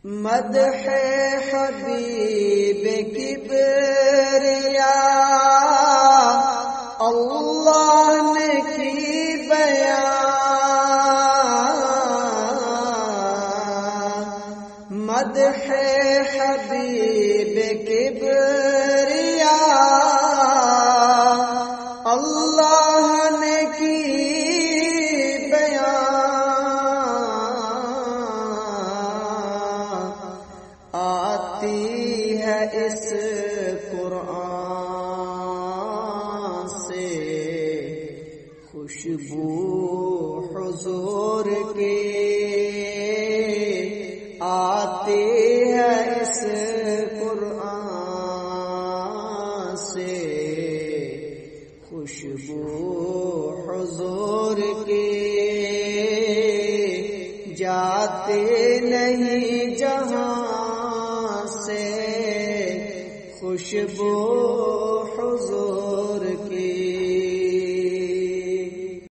مدح حبیب کبریا اللہ نے کی بیان، مدح حبیب کبریا اللہ نے کی اس قرآن سے خوشبو حضور کی آتی ہے، اس قرآن سے خوشبو حضور کی جاتی نہیں جہاں سے خوشبو حضور